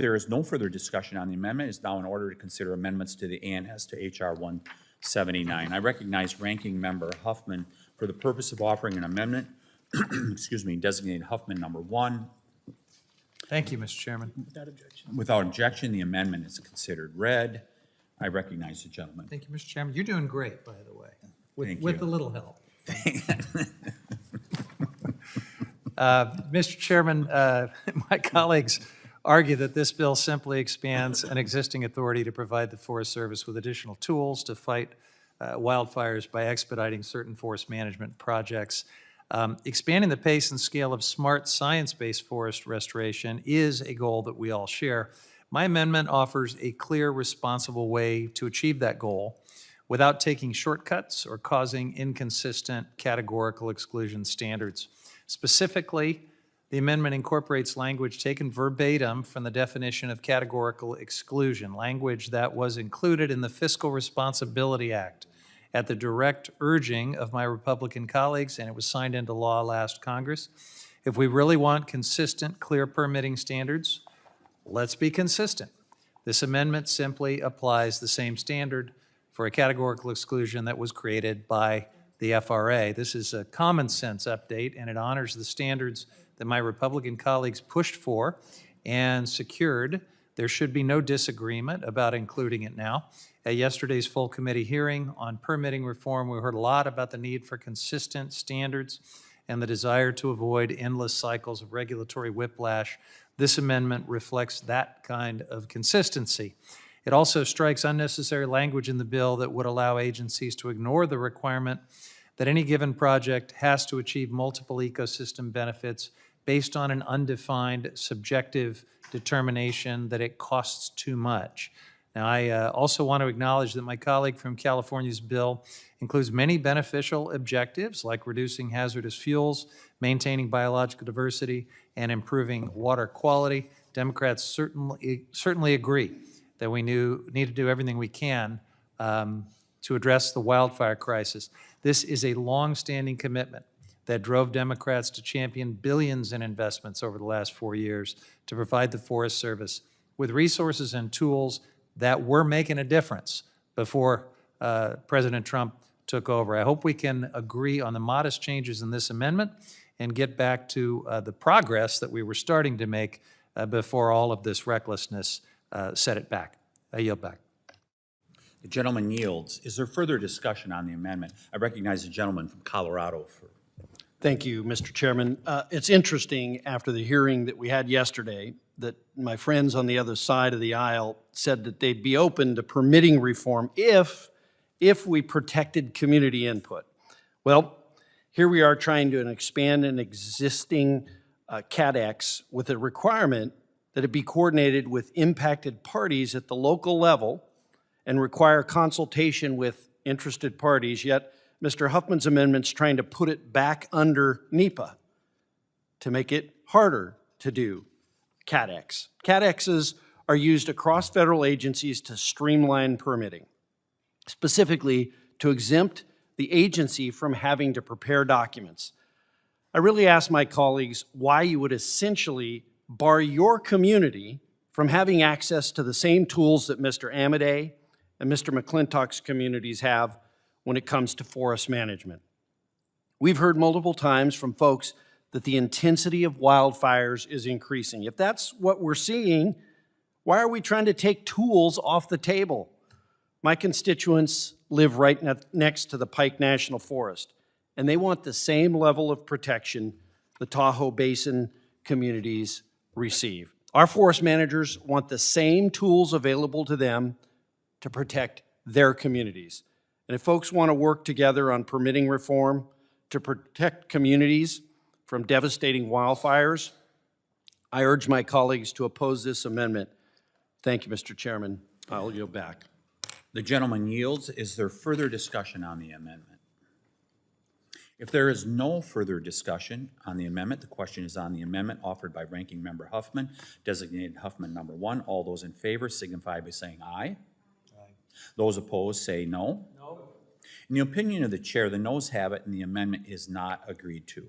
There is no further discussion on the amendment. It is now in order to consider amendments to the ANS to H.R. 179. I recognize Ranking Member Huffman for the purpose of offering an amendment, excuse me, designated Huffman number 1. Thank you, Mr. Chairman. Without objection, the amendment is considered read. I recognize the gentleman. Thank you, Mr. Chairman. You're doing great, by the way, Thank with you. a little help. Mr. Chairman, my colleagues argue that this bill simply expands an existing authority to provide the Forest Service with additional tools to fight wildfires by expediting certain forest management projects. Expanding the pace and scale of smart science-based forest restoration is a goal that we all share. My amendment offers a clear, responsible way to achieve that goal without taking shortcuts or causing inconsistent categorical exclusion standards. Specifically, the amendment incorporates language taken verbatim from the definition of categorical exclusion, language that was included in the Fiscal Responsibility Act at the direct urging of my Republican colleagues, and it was signed into law last Congress. If we really want consistent, clear permitting standards, let's be consistent. This amendment simply applies the same standard for a categorical exclusion that was created by the FRA. This is a common sense update, and it honors the standards that my Republican colleagues pushed for and secured. There should be no disagreement about including it now. At yesterday's full committee hearing on permitting reform, we heard a lot about the need for consistent standards and the desire to avoid endless cycles of regulatory whiplash. This amendment reflects that kind of consistency. It also strikes unnecessary language in the bill that would allow agencies to ignore the requirement that any given project has to achieve multiple ecosystem benefits based on an undefined subjective determination that it costs too much. Now, I also want to acknowledge that my colleague from California's bill includes many beneficial objectives like reducing hazardous fuels, maintaining biological diversity, and improving water quality. Democrats certainly agree that we need to do everything we can to address the wildfire crisis. This is a long-standing commitment that drove Democrats to champion billions in investments over the last 4 years to provide the Forest Service with resources and tools that were making a difference before President Trump took over. I hope we can agree on the modest changes in this amendment and get back to the progress that we were starting to make before all of this recklessness set it back. I yield back. The gentleman yields. Is there further discussion on the amendment? I recognize the gentleman from Colorado. Thank you, Mr. Chairman. It's interesting, after the hearing that we had yesterday, that my friends on the other side of the aisle said that they'd be open to permitting reform if we protected community input. Well, here we are trying to expand an existing CADX with a requirement that it be coordinated with impacted parties at the local level and require consultation with interested parties, yet Mr. Huffman's amendment's trying to put it back under NEPA to make it harder to do CADX. CADXs are used across federal agencies to streamline permitting, specifically to exempt the agency from having to prepare documents. I really ask my colleagues why you would essentially bar your community from having access to the same tools that Mr. Amodei and Mr. McClintock's communities have when it comes to forest management. We've heard multiple times from folks that the intensity of wildfires is increasing. If that's what we're seeing, why are we trying to take tools off the table? My constituents live right next to the Pike National Forest, and they want the same level of protection the Tahoe Basin communities receive. Our forest managers want the same tools available to them to protect their communities. And if folks want to work together on permitting reform to protect communities from devastating wildfires, I urge my colleagues to oppose this amendment. Thank you, Mr. Chairman. I'll yield back. The gentleman yields. Is there further discussion on the amendment? If there is no further discussion on the amendment, the question is on the amendment offered by Ranking Member Huffman, designated Huffman number 1. All those in favor signify by saying aye. Those opposed say no. No. In the opinion of the chair, the noes have it and the amendment is not agreed to.